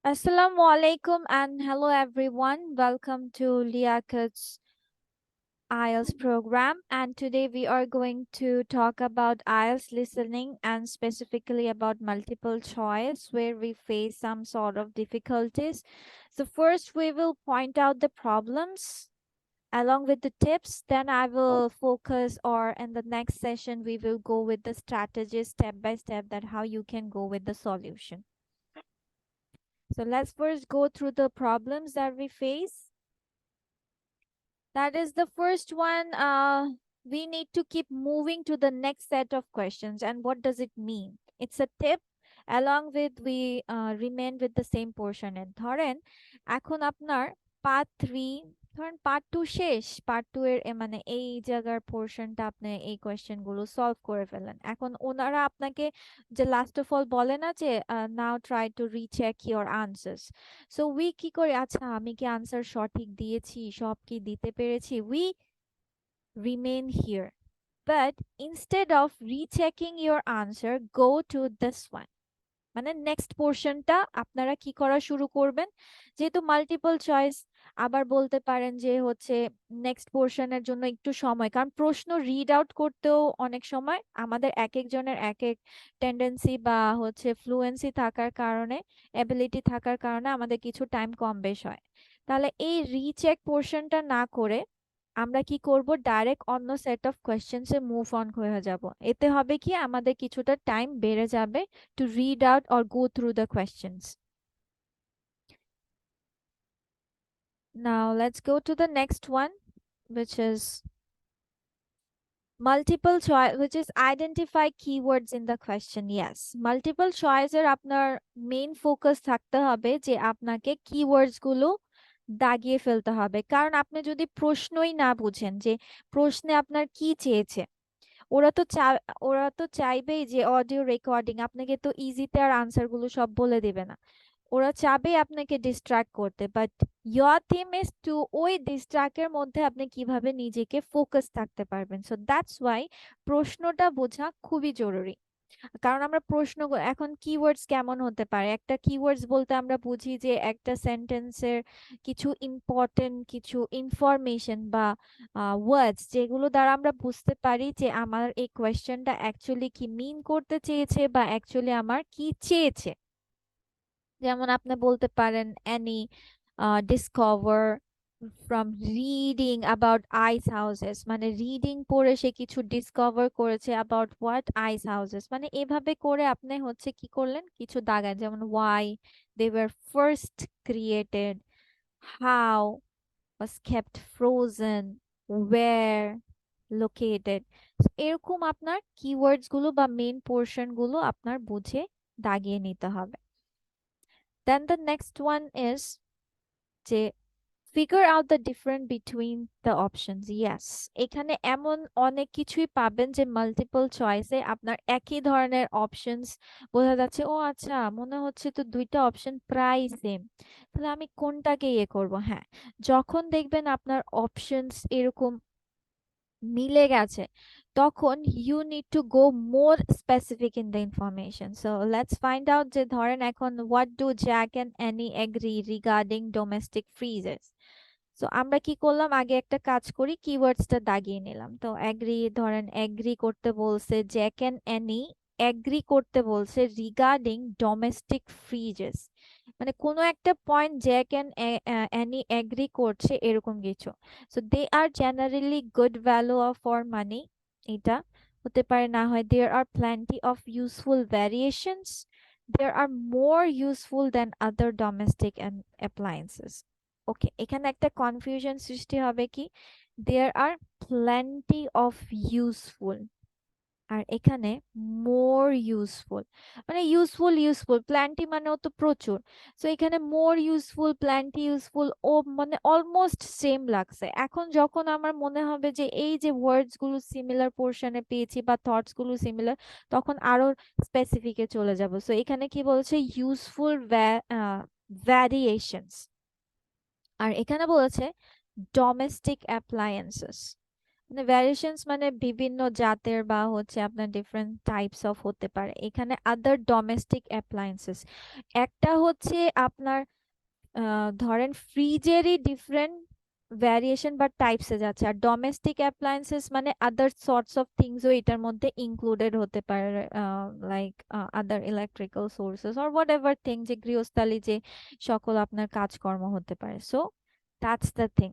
Assalamu alaikum and hello everyone. Welcome to Liakat's IELTS program, and today we are going to talk about IELTS listening and specifically about multiple choice where we face some sort of difficulties. So first we will point out the problems along with the tips, then I will focus, or in the next session we will go with the strategies step by step that how you can go with the solution. So let's first go through the problems that we face. That is the first one. We need to keep moving to the next set of questions. And what does it mean? It's a tip. Along with we remain with the same portion. এর ধরেন এখন আপনার part 3, ধরেন part 2 শেষ, part 2 এর মানে এই জায়গার পোরশনটা আপনি এই কোশ্চেনগুলো সলভ করে ফেলেন। এখন ওনারা আপনাকে যে লাস্ট অফ অল বলে না যে now try to recheck your answers. So we কি করি, আচ্ছা আমি কি আনসার সঠিক দিয়েছি, সব কি দিতে পেরেছি, we remain here, but instead of rechecking your answer go to this one. মানে নেক্সট পোর্শনটা আপনারা কি করা শুরু করবেন, যেহেতু মাল্টিপল চয়েস, আবার বলতে পারেন যে হচ্ছে নেক্সট পোর্শনের জন্য একটু সময়, কারণ প্রশ্ন রিড আউট করতেও অনেক সময় আমাদের এক একজনের এক এক টেন্ডেন্সি বা হচ্ছে ফ্লুয়েন্সি থাকার কারণে, এবিলিটি থাকার কারণে আমাদের কিছু টাইম কম বেশ হয়। তাহলে এই রিচেক পোর্শনটা না করে আমরা কি করব, ডাইরেক্ট অন্য সেট অফ কোয়েশ্চেন্সে মুভ অন হয়ে যাব। এতে হবে কি, আমাদের কিছুটা টাইম বেড়ে যাবে to read out or go through the questions. Now let's go to the next one, which is multiple choice, which is identify keywords in the question. Yes, multiple choice এর আপনার মেইন ফোকাস থাকতে হবে যে আপনাকে keywords গুলো দাগিয়ে ফেলতে হবে, কারণ আপনি যদি প্রশ্নই না বুঝেন যে প্রশ্নে আপনার কি চেয়েছে, ওরা তো ওরা তো চাইবেই যে অডিও রেকর্ডিং, আপনাকে তো ইজিতে আর আনসার গুলো সব বলে দিবে না, ওরা চাবে আপনাকে ডিস্ট্রাক্ট করতে, but your theme is to ওই ডিস্ট্রাক্টের মধ্যে আপনি কিভাবে নিজেকে ফোকাস থাকতে পারবেন। সো দ্যাটস ওয়াই প্রশ্নটা বোঝা খুবই জরুরি। কারণ আমরা প্রশ্ন এখন কিওয়ার্ডস কেমন হতে পারে, একটা কিওয়ার্ডস বলতে আমরা বুঝি যে একটা সেন্টেন্সের কিছু ইম্পর্টেন্ট কিছু ইনফরমেশন বা ওয়ার্ডস যেগুলো দ্বারা আমরা বুঝতে পারি যে আমার এই কোয়েশ্চেনটা অ্যাকচুয়ালি কি মিন করতে চেয়েছে বা অ্যাকচুয়ালি আমার কি চেয়েছে। যেমন আপনি বলতে পারেন any discover from reading about ice houses, মানে রিডিং পড়ে সে কিছু ডিসকভার করেছে about what ice houses, মানে এভাবে করে আপনি হচ্ছে কি করলেন, কিছু দাগান, যেমন why they were first created, how was kept frozen, where located। So, এরকম আপনার কিওয়ার্ডস গুলো বা মেইন পোর্শন গুলো আপনার বুঝে দাগিয়ে নিতে হবে। Then the next one is যে figure out the difference between the options. Yes, এখানে এমন অনেক কিছুই পাবেন যে মাল্টিপল চয়েসে আপনার একই ধরনের অপশনস বোঝা যাচ্ছে, ও আচ্ছা মনে হচ্ছে তো দুইটা অপশন প্রায় সেম, তাহলে আমি কোনটাকে ইয়ে করব। হ্যাঁ, যখন দেখবেন আপনার অপশনস এরকম মিলে গেছে, তখন you need to go more specific in the information. So let's find out যে ধরেন এখন what do Jack and Annie agree regarding domestic fridges. সো আমরা কি করলাম, আগে একটা কাজ করি, কিওয়ার্ডসটা দাগিয়ে নিলাম। তো এগ্রি, ধরেন এগ্রি করতে বলছে জ্যাক এন্ড অ্যানি, এগ্রি করতে বলছে রিগার্ডিং ডোমেস্টিক ফ্রিজেস, মানে কোনো একটা point Jack and Annie agree করছে এরকম কিছু। So they are generally good value of for money, এটা হতে পারে, না হয় there are plenty of useful variations, there are more useful than other domestic appliances. Okay, এখানে একটা কনফিউশন সৃষ্টি হবে কি, there are plenty of useful, আর এখানে মোর ইউজফুল, মানে ইউজফুল ইউজফুল প্ল্যান্টি মানেও তো প্রচুর। সো এখানে মোর ইউজফুল প্ল্যান্টি ইউজফুল ও মানে অলমোস্ট সেম লাগছে। এখন যখন আমার মনে হবে যে এই যে ওয়ার্ডস গুলো সিমিলার পোর্শনে পেয়েছি বা থটস গুলো সিমিলার, তখন আরো স্পেসিফিকে চলে যাব। সো এখানে কি বলছে, ইউজফুল ভ্যারিয়েশনস, আর এখানে বলেছে ডোমেস্টিক অ্যাপ্লায়েন্সেস, ভ্যারিয়েশনস মানে বিভিন্ন জাতের বা হচ্ছে আপনার ডিফারেন্ট টাইপস অফ হতে পারে। এখানে আদার ডোমেস্টিক অ্যাপ্লায়েন্সেস, একটা হচ্ছে আপনার ধরেন ফ্রিজেরই ডিফারেন্ট ভ্যারিয়েশন বা টাইপসে যাচ্ছে, আর ডোমেস্টিক অ্যাপ্লায়েন্সেস মানে আদার সর্টস অফ থিংসও এটার মধ্যে ইনক্লুডেড হতে পারে, like other electrical sources or what ever thing, যে গৃহস্থালী যে সকল আপনার কাজকর্ম হতে পারে। সো দ্যাটস দ্য থিং,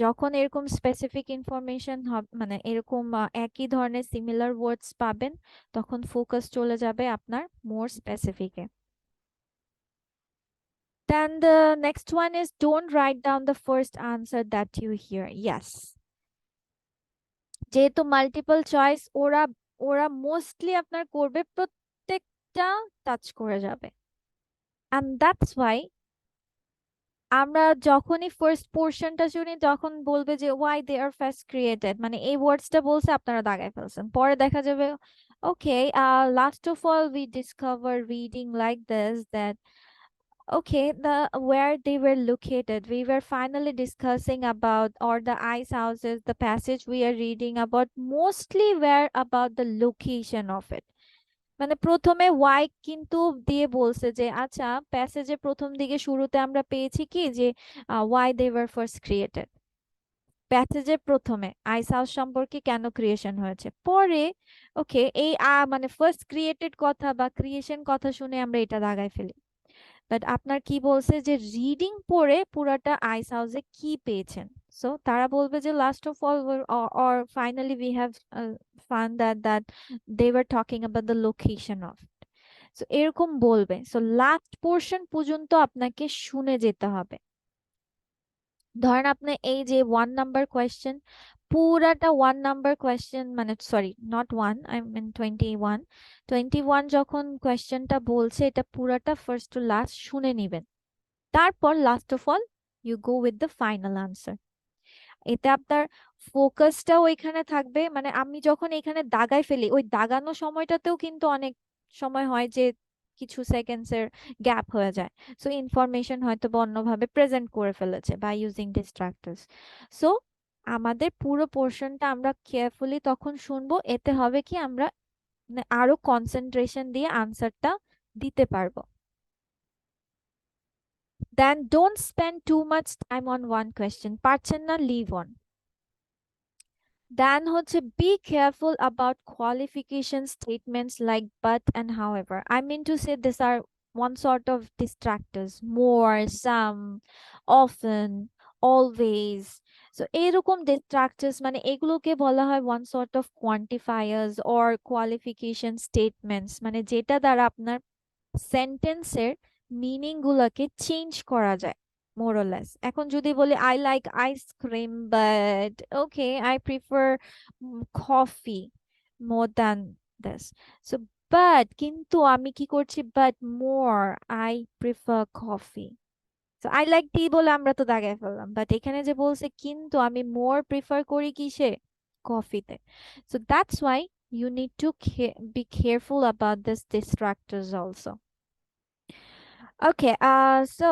যখন এরকম স্পেসিফিক ইনফরমেশন মানে এরকম একই ধরনের সিমিলার ওয়ার্ডস পাবেন, তখন ফোকাস চলে যাবে আপনার মোর স্পেসিফিকে। Then the next one is don't write down the first answer that you hear. Yes. যেহেতু মাল্টিপল চয়েস, ওরা ওরা মোস্টলি আপনার করবে প্রত্যেকটা টাচ করে যাবে। And that's why আমরা যখনই ফার্স্ট পোর্শনটা শুনি তখন বলবে যে why they are first created, মানে এই ওয়ার্ডসটা বলছে আপনারা দাগায় ফেলছেন, পরে দেখা যাবে ওকে, last of all we discover reading like this that okay, the where they were located. We were finally discussing about or the ice houses, the passage we are reading about mostly were about the location of it. মানে প্রথমে Y কিন্তু দিয়ে বলছে যে আচ্ছা প্যাসেজে প্রথম দিকে শুরুতে আমরা পেয়েছি কি যে why they were first created, প্যাসেজের প্রথমে আইস হাউস সম্পর্কে কেন ক্রিয়েশন হয়েছে। পরে ওকে এই মানে ফার্স্ট ক্রিয়েটেড কথা বা ক্রিয়েশন কথা শুনে আমরা এটা দাগায় ফেলি। বাট আপনার কি বলছে যে রিডিং পড়ে পুরাটা আইস হাউসে কি পেয়েছেন, সো তারা বলবে যে last of all or finally we have found that they were talking about the location of it. So এরকম বলবে, সো লাস্ট পোর্শন পর্যন্ত আপনাকে শুনে যেতে হবে। ধরেন আপনি এই যে 1 নাম্বার কোয়েশ্চেন, পুরাটা 1 নাম্বার কোয়েশ্চেন মানে sorry not one, I mean 21 যখন কোয়েশ্চেনটা বলছে এটা পুরাটা ফার্স্ট টু লাস্ট শুনে নিবেন, তারপর last of all you go with the final answer. এতে আপনার ফোকাসটাও ওইখানে থাকবে, মানে আমি যখন এখানে দাগাই ফেলি ওই দাগানো সময়টাতেও কিন্তু অনেক সময় হয় যে কিছু সেকেন্ডসের গ্যাপ হয়ে যায়, সো ইনফরমেশন হয়তো বা অন্যভাবে প্রেজেন্ট করে ফেলেছে বাই ইউজিং ডিস্ট্রাক্টরস। সো আমাদের পুরো পোর্শনটা আমরা কেয়ারফুলি তখন শুনবো, এতে হবে কি আমরা মানে আরো কনসেন্ট্রেশন দিয়ে আনসারটা দিতে পারবো। Then don't spend too much time on one question. পারছেন না, leave on. Then হচ্ছে be careful about qualification statements like but and however. I mean to say these are one sort of distractors. More, some, often, always. So এরকম distractors মানে এগুলোকে বলা হয় one sort of quantifiers or qualification statements, মানে যেটা দ্বারা আপনার সেন্টেন্সের মিনিং গুলাকে চেঞ্জ করা যায় মোরলেস। এখন যদি বলি I like ice cream but okay I prefer coffee more than this, so but কিন্তু আমি কি করছি but more I prefer coffee, তো আই লাইক টি বলে আমরা তো দাগায় ফেললাম, বাট এখানে যে বলছে কিন্তু আমি মোর প্রিফার করি কিসে, কফিতে। So that's why you need to be careful about this distractors also. Okay, so